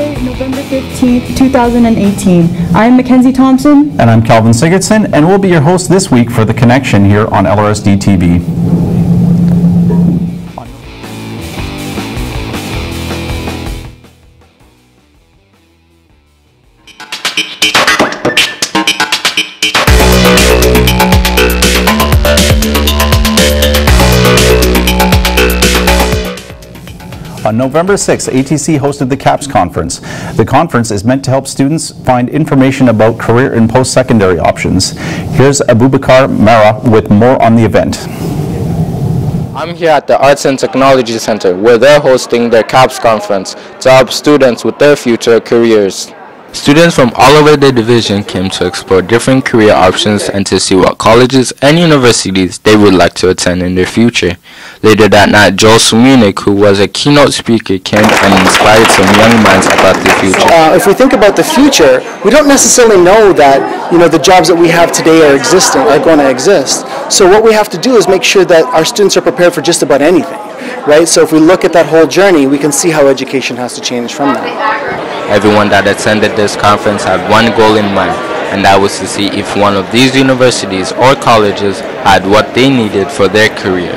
Thursday, November 15th, 2018. I'm Mackenzie Thompson. And I'm Calvin Sigurdsson, and we'll be your host this week for The Connection here on LRSD TV. On November 6th, ATC hosted the CAPS conference. The conference is meant to help students find information about career and post-secondary options. Here's Abubakar Mara with more on the event. I'm here at the Arts and Technology Center where they're hosting their CAPS conference to help students with their future careers. Students from all over the division came to explore different career options and to see what colleges and universities they would like to attend in their future. Later that night, Joel Sumunic, who was a keynote speaker, came and inspired some young minds about the future. If we think about the future, we don't necessarily know that the jobs that we have today are going to exist. So what we have to do is make sure that our students are prepared for just about anything, right? So if we look at that whole journey, we can see how education has to change from that. Everyone that attended this conference had one goal in mind, and that was to see if one of these universities or colleges had what they needed for their career.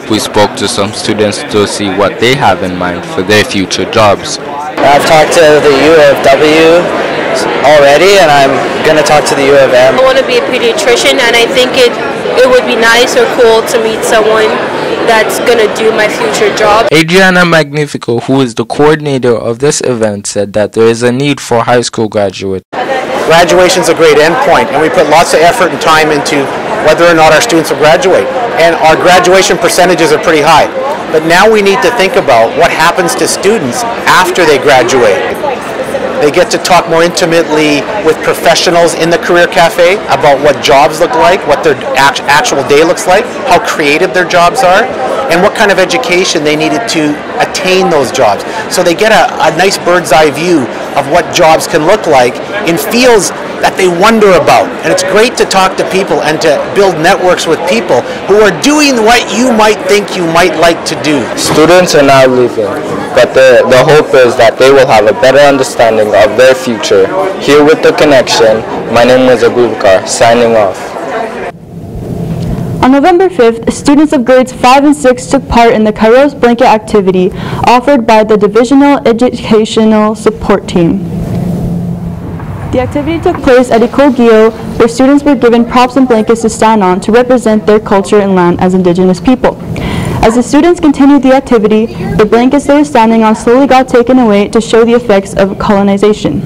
We spoke to some students to see what they have in mind for their future jobs. I've talked to the U of W already, and I'm going to talk to the U of M. I want to be a pediatrician, and I think it would be nice or cool to meet someone that's going to do my future job. Adriana Magnifico, who is the coordinator of this event, said that there is a need for high school graduates. Graduation is a great endpoint, and we put lots of effort and time into whether or not our students will graduate. And our graduation percentages are pretty high. But now we need to think about what happens to students after they graduate. They get to talk more intimately with professionals in the Career Cafe about what jobs look like, what their actual day looks like, how creative their jobs are, and what kind of education they needed to attain those jobs. So they get a nice bird's eye view of what jobs can look like in fields that they wonder about. And it's great to talk to people and to build networks with people who are doing what you might think you might like to do. Students are now leaving, but the hope is that they will have a better understanding of their future. Here with The Connection, my name is Abubakar, signing off. On November 5th, students of grades 5 and 6 took part in the Kairos Blanket activity offered by the Divisional Educational Support Team. The activity took place at Ecole Guillot, where students were given props and blankets to stand on to represent their culture and land as Indigenous people. As the students continued the activity, the blankets they were standing on slowly got taken away to show the effects of colonization.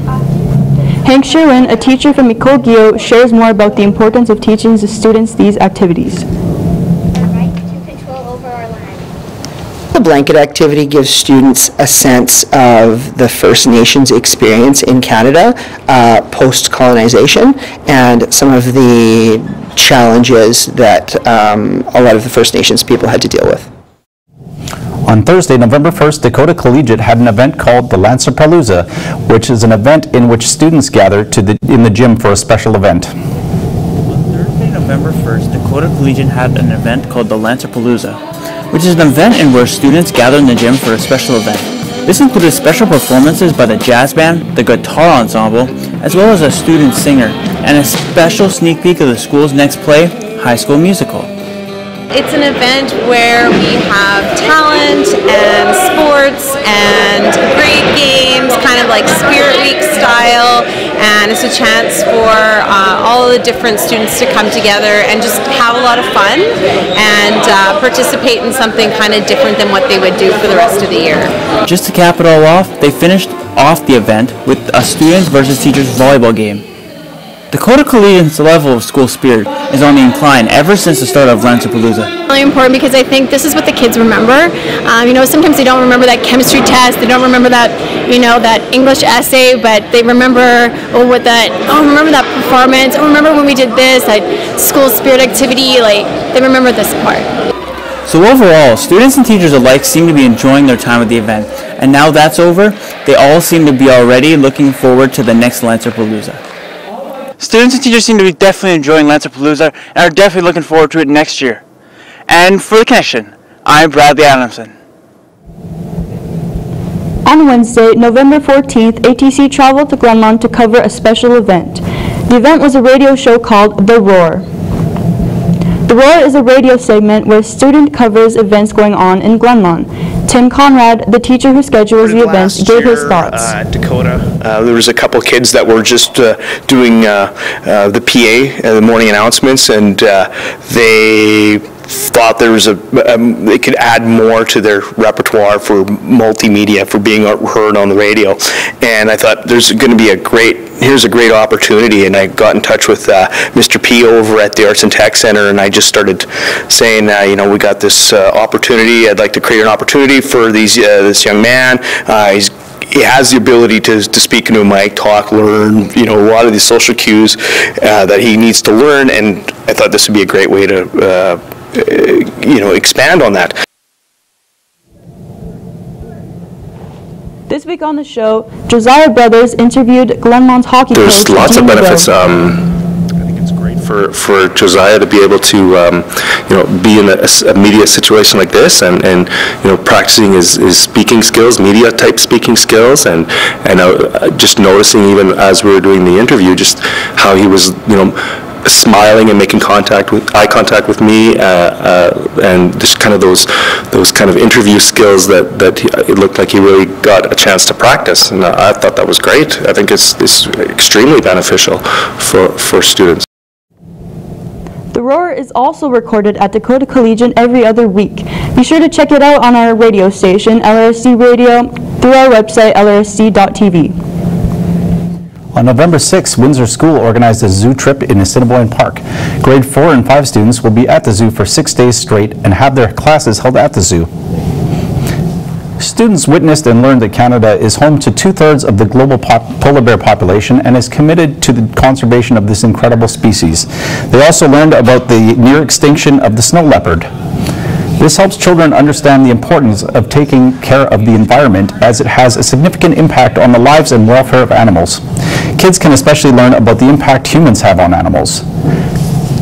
Hank Sherwin, a teacher from Ecole Guillot, shares more about the importance of teaching the students these activities. The blanket activity gives students a sense of the First Nations experience in Canada post-colonization and some of the challenges that a lot of the First Nations people had to deal with. On Thursday, November 1st, Dakota Collegiate had an event called the Lancer Palooza, which is an event in which students gather in the gym for a special event. On Thursday, November 1st, Dakota Collegiate had an event called the Lancer Palooza, which is an event in which students gather in the gym for a special event. This included special performances by the jazz band, the guitar ensemble, as well as a student singer, and a special sneak peek of the school's next play, High School Musical. It's an event where we have talent and sports and great games, kind of like Spirit Week style, and it's a chance for all the different students to come together and just have a lot of fun and participate in something kind of different than what they would do for the rest of the year. Just to cap it all off, they finished off the event with a students versus teachers volleyball game. Dakota Collegiate's level of school spirit is on the incline ever since the start of Lancer Palooza. Really important because I think this is what the kids remember. Sometimes they don't remember that chemistry test, they don't remember that, that English essay, but they remember, remember that performance, remember when we did this, that school spirit activity, they remember this part. So overall, students and teachers alike seem to be enjoying their time at the event, and now that's over, they all seem to be already looking forward to the next Lancer Palooza. Students and teachers seem to be definitely enjoying Lancer Palooza and are definitely looking forward to it next year. And for The Connection, I'm Bradley Adamson. On Wednesday, November 14th, ATC traveled to Glenmont to cover a special event. The event was a radio show called The Roar. The Roar is a radio segment where a student covers events going on in Glenmont. Tim Conrad, the teacher who schedules the event, gave his thoughts. At Dakota, there was a couple kids that were just doing the PA, the morning announcements, and they thought there was they could add more to their repertoire for multimedia, for being heard on the radio. And I thought here's a great opportunity, and I got in touch with Mr. P over at the Arts and Tech Center, and I just started saying, we got this opportunity. I'd like to create an opportunity for this young man. He has the ability to speak into a mic, talk, learn, a lot of these social cues that he needs to learn, and I thought this would be a great way to expand on that. This week on the show, Josiah Brothers interviewed Glenmont's hockey coach. There's lots of benefits. I think it's great for Josiah to be able to be in a media situation like this, and practicing his speaking skills, media type speaking skills, and just noticing, even as we were doing the interview, just how he was smiling and making eye contact with me, and just kind of those kind of interview skills that it looked like he really got a chance to practice, and I thought that was great. I think it's extremely beneficial for students. The Roar is also recorded at Dakota Collegiate every other week. Be sure to check it out on our radio station, LRSD Radio, through our website, LRSD.TV. On November 6th, Windsor School organized a zoo trip in Assiniboine Park. Grade 4 and 5 students will be at the zoo for 6 days straight and have their classes held at the zoo. Students witnessed and learned that Canada is home to 2/3 of the global polar bear population and is committed to the conservation of this incredible species. They also learned about the near extinction of the snow leopard. This helps children understand the importance of taking care of the environment, as it has a significant impact on the lives and welfare of animals. Kids can especially learn about the impact humans have on animals.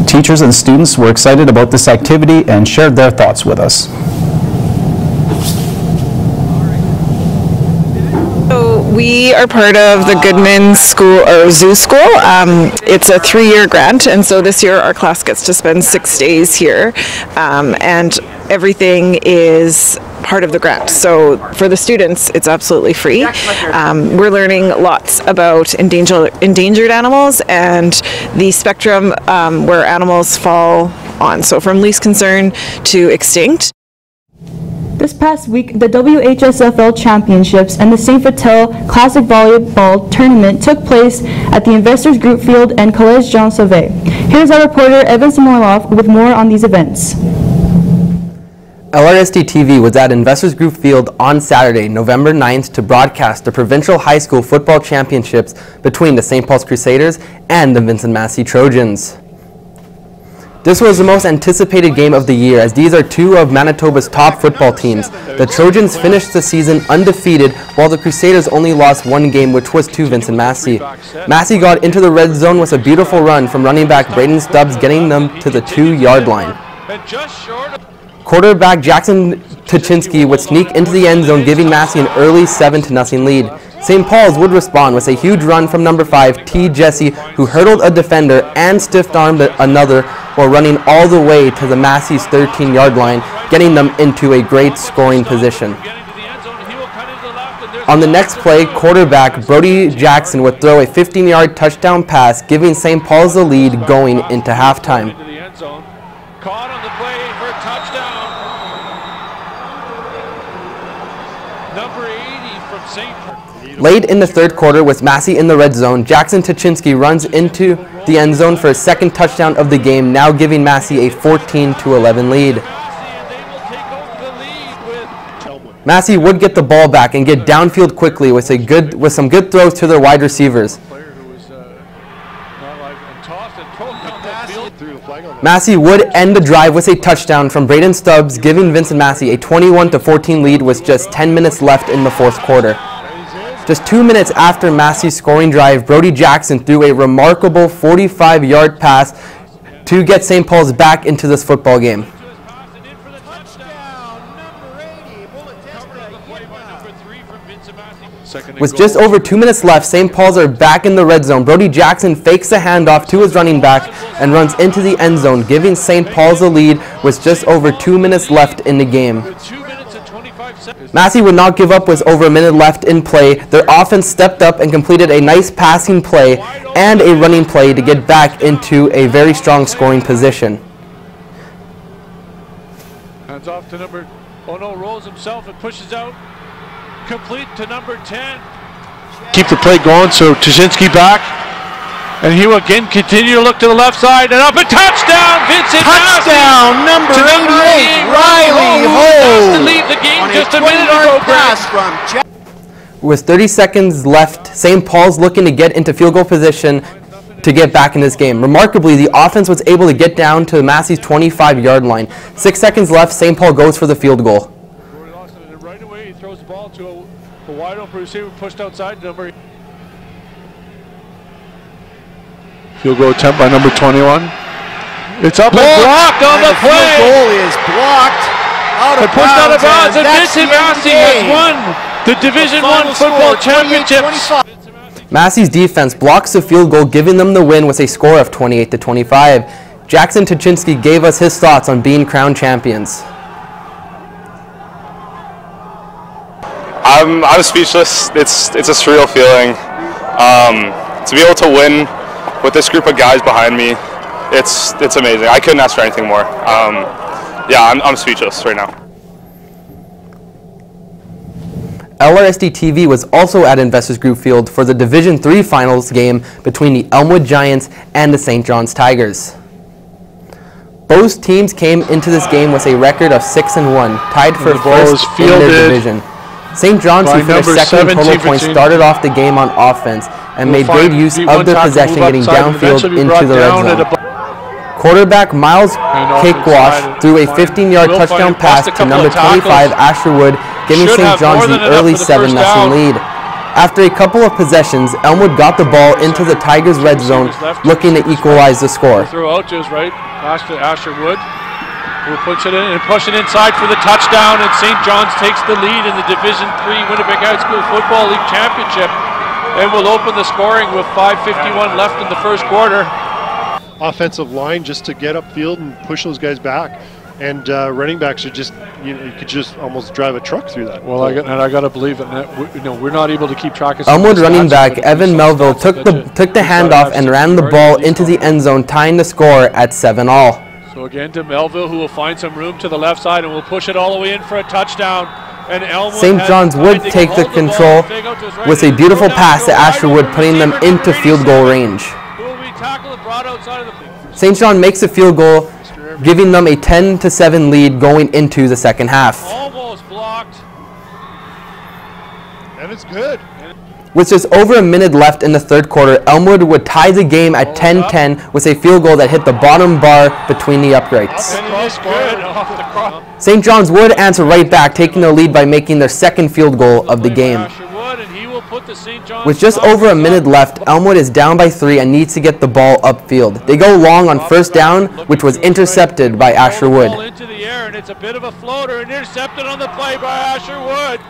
Teachers and students were excited about this activity and shared their thoughts with us. We are part of the Goodman School or Zoo School. It's a 3-year grant, and so this year our class gets to spend 6 days here, and everything is part of the grant. So for the students, it's absolutely free. We're learning lots about endangered animals and the spectrum where animals fall on. So from least concern to extinct. This past week, the WHSFL Championships and the St. Vital Classic Volleyball Tournament took place at the Investors Group Field and Collège Jean Sauvé. Here's our reporter Evan Samorlov with more on these events. LRSD TV was at Investors Group Field on Saturday, November 9th, to broadcast the Provincial High School Football Championships between the St. Paul's Crusaders and the Vincent Massey Trojans. This was the most anticipated game of the year, as these are two of Manitoba's top football teams. The Trojans finished the season undefeated, while the Crusaders only lost 1 game, which was to Vincent Massey. Massey got into the red zone with a beautiful run from running back Braden Stubbs, getting them to the 2-yard line. Quarterback Jackson Tuchinski would sneak into the end zone, giving Massey an early 7-0 lead. St. Paul's would respond with a huge run from number 5, T. Jesse, who hurdled a defender and stiff-armed another while running all the way to the Massey's 13-yard line, getting them into a great scoring position. On the next play, quarterback Brody Jackson would throw a 15-yard touchdown pass, giving St. Paul's the lead going into halftime. Caught on the play for a touchdown. Number 80 from St. Paul. Late in the third quarter, with Massey in the red zone, Jackson Tuchinski runs into the end zone for a second touchdown of the game, now giving Massey a 14-11 lead. Massey would get the ball back and get downfield quickly with some good throws to their wide receivers. Massey would end the drive with a touchdown from Braden Stubbs, giving Vincent Massey a 21-14 lead with just 10 minutes left in the fourth quarter. Just 2 minutes after Massey's scoring drive, Brody Jackson threw a remarkable 45-yard pass to get St. Paul's back into this football game. With just over 2 minutes left, St. Paul's are back in the red zone. Brody Jackson fakes a handoff to his running back and runs into the end zone, giving St. Paul's a lead with just over 2 minutes left in the game. Massey would not give up with over a minute left in play. Their offense stepped up and completed a nice passing play and a running play to get back into a very strong scoring position. Hands off to number, oh no, rolls himself and pushes out. Complete to number 10. Keep the play going, so Tuszynski back. And he will again continue to look to the left side and up a touchdown, Vincent Touchdown, number 88, Riley Ho. To lead the game just a minute ago, from With 30 seconds left, St. Paul's looking to get into field goal position to get back in this game. Remarkably, the offense was able to get down to Massey's 25-yard line. 6 seconds left, St. Paul goes for the field goal. Right away, he throws the ball to a wide open receiver pushed outside number. Field goal attempt by number 21. It's up and blocked on the play. The goal is blocked out of bounds. Pushed out of bounds, and Vincent Massey has won the Division I football championships. Massey's defense blocks the field goal, giving them the win with a score of 28-25. Jackson Tuszynski gave us his thoughts on being crowned champions. I'm speechless. It's a surreal feeling. To be able to win with this group of guys behind me, it's amazing. I couldn't ask for anything more. Yeah, I'm speechless right now. LRSD TV was also at Investors Group Field for the Division III Finals game between the Elmwood Giants and the St. John's Tigers. Both teams came into this game with a record of 6-1, tied for first in their division. St. John's, who finished second in total points, started off the game on offense and made great use of their possession, getting downfield into the red zone. Quarterback Miles Cakewash threw a 15-yard touchdown pass to number 25 Asher Wood, giving St. John's the early 7-0 lead. After a couple of possessions, Elmwood got the ball into the Tigers' red zone, looking to equalize the score. Throw out to his right, pass to Asher Wood, who puts it in and push it inside for the touchdown, and St. John's takes the lead in the Division III Winnipeg High School Football League Championship, and will open the scoring with 5:51 left in the first quarter. Offensive line just to get upfield and push those guys back, and running backs are just, you could just almost drive a truck through that. Well, I got to believe it. We're not able to keep track of. Elmwood running back Evan Melville took the handoff and ran the ball into the end zone, tying the score at 7-all. So again to Melville, who will find some room to the left side and will push it all the way in for a touchdown. And St. John's would take the control with a beautiful pass to Asher Wood, putting them into field goal range. St. John makes a field goal, giving them a 10-7 lead going into the second half. Almost blocked. And it's good. With just over a minute left in the third quarter, Elmwood would tie the game at 10-10 with a field goal that hit the bottom bar between the uprights. St. John's would answer right back, taking the lead by making their second field goal of the game. With just over a minute left, Elmwood is down by 3 and needs to get the ball upfield. They go long on first down, which was intercepted by Asher Wood. Into the air, and it's a bit of a floater, intercepted on the play by Asher Wood.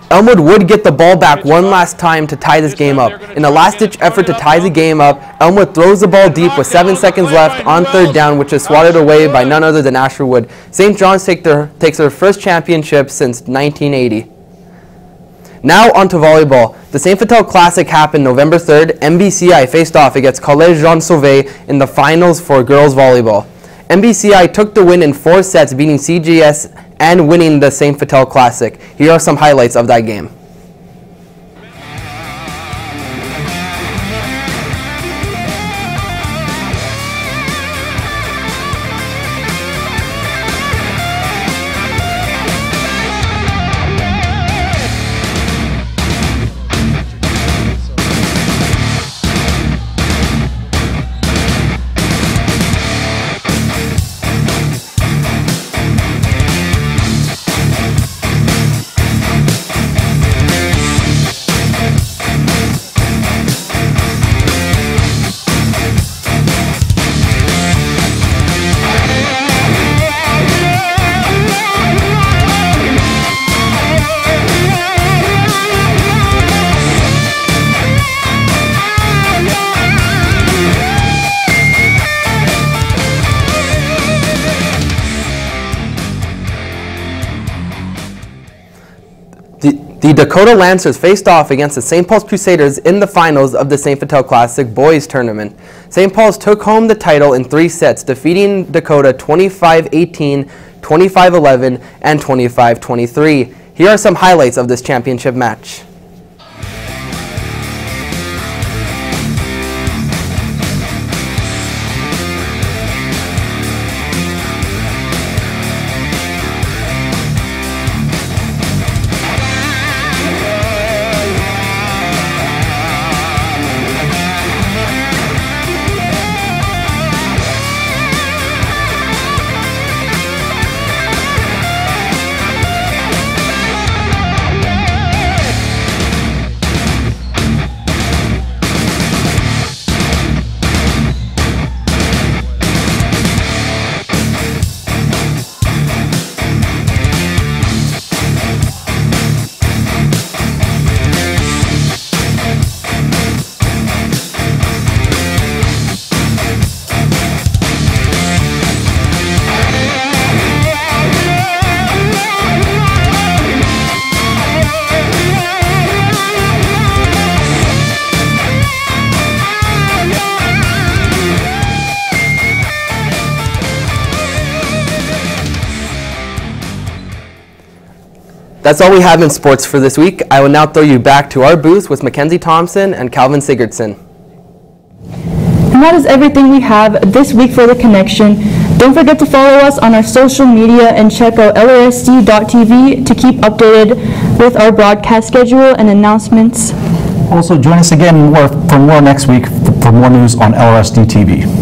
Elmwood would get the ball back one last time to tie this game up. In a last-ditch effort to tie the game up, Elmwood throws the ball deep with 7 seconds left on third down, which is swatted away by none other than Asher Wood. St. John's takes their first championship since 1980. Now on to volleyball. The St. Vital Classic happened November 3rd. MBCI faced off against Collège Jean Sauvé in the finals for girls volleyball. MBCI took the win in 4 sets, beating CGS and winning the St. Vital Classic. Here are some highlights of that game. The Dakota Lancers faced off against the St. Paul's Crusaders in the finals of the St. Vital Classic Boys Tournament. St. Paul's took home the title in 3 sets, defeating Dakota 25-18, 25-11, and 25-23. Here are some highlights of this championship match. That's all we have in sports for this week. I will now throw you back to our booth with Mackenzie Thompson and Calvin Sigurdsson. And that is everything we have this week for The Connection. Don't forget to follow us on our social media and check out LRSD.TV to keep updated with our broadcast schedule and announcements. Also, join us again for more next week for more news on LRSD TV.